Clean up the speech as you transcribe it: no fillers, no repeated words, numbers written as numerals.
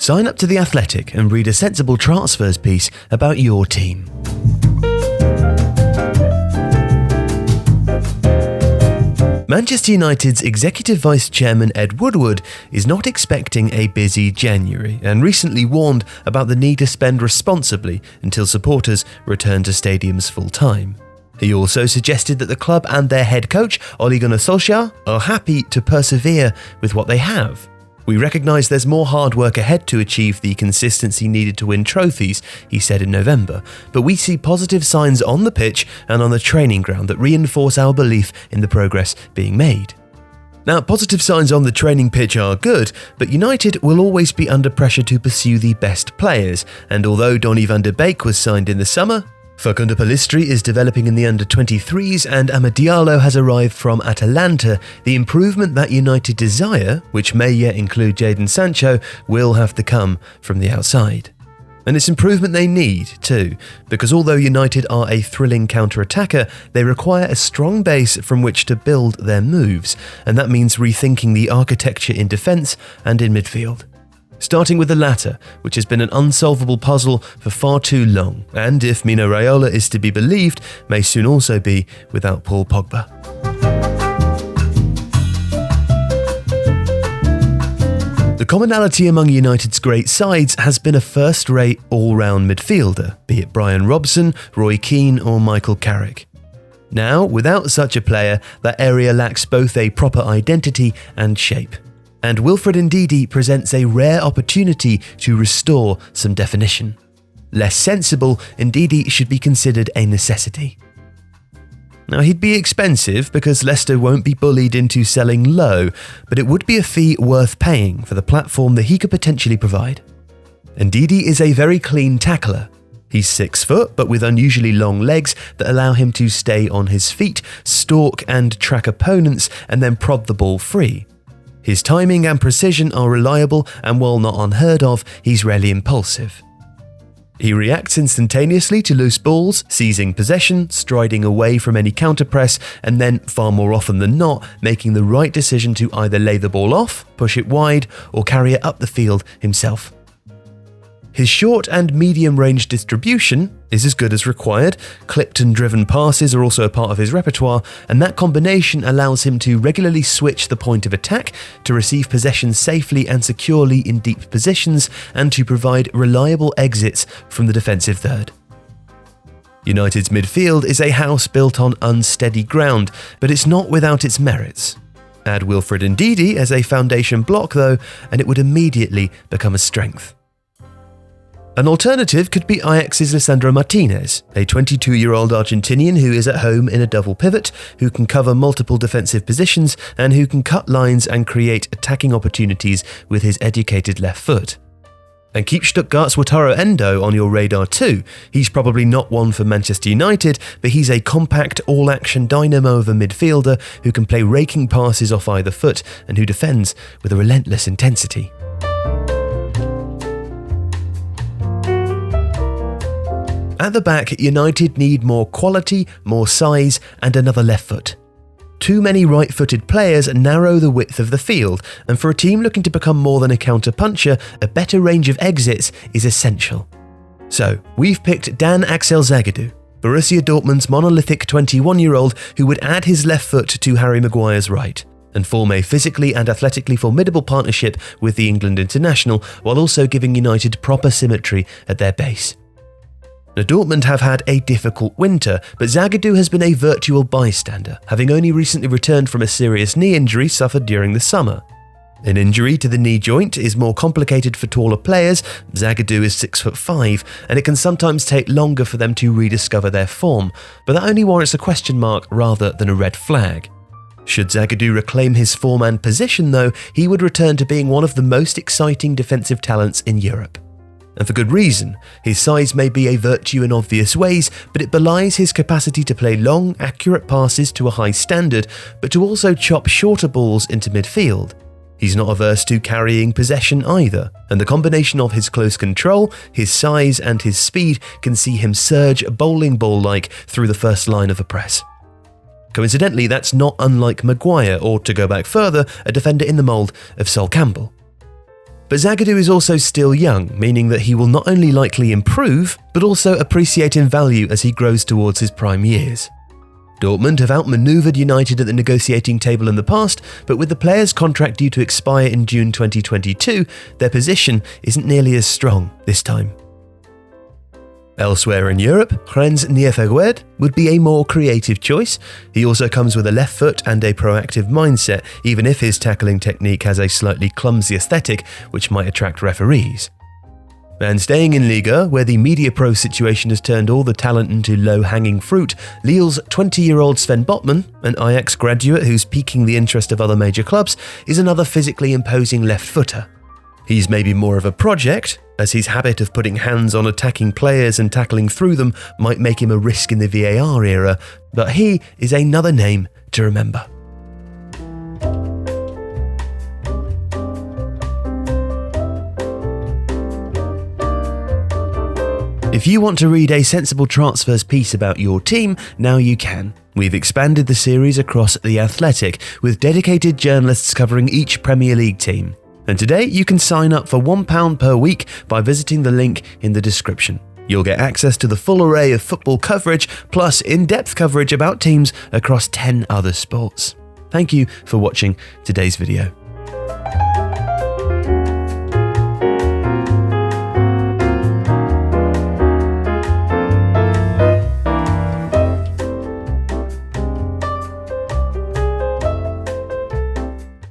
Sign up to The Athletic and read a sensible transfers piece about your team. Manchester United's Executive Vice Chairman Ed Woodward is not expecting a busy January and recently warned about the need to spend responsibly until supporters return to stadiums full-time. He also suggested that the club and their head coach, Ole Gunnar Solskjaer, are happy to persevere with what they have. "We recognise there's more hard work ahead to achieve the consistency needed to win trophies," he said in November, "but we see positive signs on the pitch and on the training ground that reinforce our belief in the progress being made." Now, positive signs on the training pitch are good, but United will always be under pressure to pursue the best players, and although Donny van de Beek was signed in the summer, Facundo Pellistri is developing in the under-23s and Amad Diallo has arrived from Atalanta, the improvement that United desire, which may yet include Jadon Sancho, will have to come from the outside. And it's improvement they need too, because although United are a thrilling counter-attacker, they require a strong base from which to build their moves, and that means rethinking the architecture in defence and in midfield. Starting with the latter, which has been an unsolvable puzzle for far too long, and if Mino Raiola is to be believed, may soon also be without Paul Pogba. The commonality among United's great sides has been a first-rate all-round midfielder, be it Brian Robson, Roy Keane or Michael Carrick. Now, without such a player, that area lacks both a proper identity and shape. And Wilfred Ndidi presents a rare opportunity to restore some definition. Less sensible, Ndidi should be considered a necessity. Now, he'd be expensive because Leicester won't be bullied into selling low, but it would be a fee worth paying for the platform that he could potentially provide. Ndidi is a very clean tackler. He's 6 foot, but with unusually long legs that allow him to stay on his feet, stalk and track opponents, and then prod the ball free. His timing and precision are reliable, and while not unheard of, he's rarely impulsive. He reacts instantaneously to loose balls, seizing possession, striding away from any counter-press, and then, far more often than not, making the right decision to either lay the ball off, push it wide, or carry it up the field himself. His short and medium-range distribution is as good as required. Clipped and driven passes are also a part of his repertoire, and that combination allows him to regularly switch the point of attack, to receive possession safely and securely in deep positions, and to provide reliable exits from the defensive third. United's midfield is a house built on unsteady ground, but it's not without its merits. Add Wilfred Ndidi as a foundation block though, and it would immediately become a strength. An alternative could be Ajax's Lisandro Martinez, a 22-year-old Argentinian who is at home in a double pivot, who can cover multiple defensive positions, and who can cut lines and create attacking opportunities with his educated left foot. And keep Stuttgart's Wataru Endo on your radar too. He's probably not one for Manchester United, but he's a compact, all-action dynamo of a midfielder who can play raking passes off either foot and who defends with a relentless intensity. At the back, United need more quality, more size, and another left foot. Too many right-footed players narrow the width of the field, and for a team looking to become more than a counter-puncher, a better range of exits is essential. So, we've picked Dan Axel Zagadou, Borussia Dortmund's monolithic 21-year-old who would add his left foot to Harry Maguire's right, and form a physically and athletically formidable partnership with the England international, while also giving United proper symmetry at their base. Now, Dortmund have had a difficult winter, but Zagadou has been a virtual bystander, having only recently returned from a serious knee injury suffered during the summer. An injury to the knee joint is more complicated for taller players. Zagadou is 6'5", and it can sometimes take longer for them to rediscover their form, but that only warrants a question mark rather than a red flag. Should Zagadou reclaim his form and position though, he would return to being one of the most exciting defensive talents in Europe. And for good reason. His size may be a virtue in obvious ways, but it belies his capacity to play long, accurate passes to a high standard, but to also chop shorter balls into midfield. He's not averse to carrying possession either, and the combination of his close control, his size and his speed can see him surge bowling ball-like through the first line of a press. Coincidentally, that's not unlike Maguire, or to go back further, a defender in the mould of Sol Campbell. But Zagadou is also still young, meaning that he will not only likely improve, but also appreciate in value as he grows towards his prime years. Dortmund have outmanoeuvred United at the negotiating table in the past, but with the player's contract due to expire in June 2022, their position isn't nearly as strong this time. Elsewhere in Europe, Rennes Nierverwed would be a more creative choice. He also comes with a left foot and a proactive mindset, even if his tackling technique has a slightly clumsy aesthetic which might attract referees. And staying in Liga, where the media pro situation has turned all the talent into low-hanging fruit, Lille's 20-year-old Sven Botman, an Ajax graduate who's piquing the interest of other major clubs, is another physically imposing left-footer. He's maybe more of a project, as his habit of putting hands on attacking players and tackling through them might make him a risk in the VAR era, but he is another name to remember. If you want to read a sensible transfers piece about your team, now you can. We've expanded the series across The Athletic, with dedicated journalists covering each Premier League team. And today you can sign up for £1 per week by visiting the link in the description. You'll get access to the full array of football coverage, plus in-depth coverage about teams across 10 other sports. Thank you for watching today's video.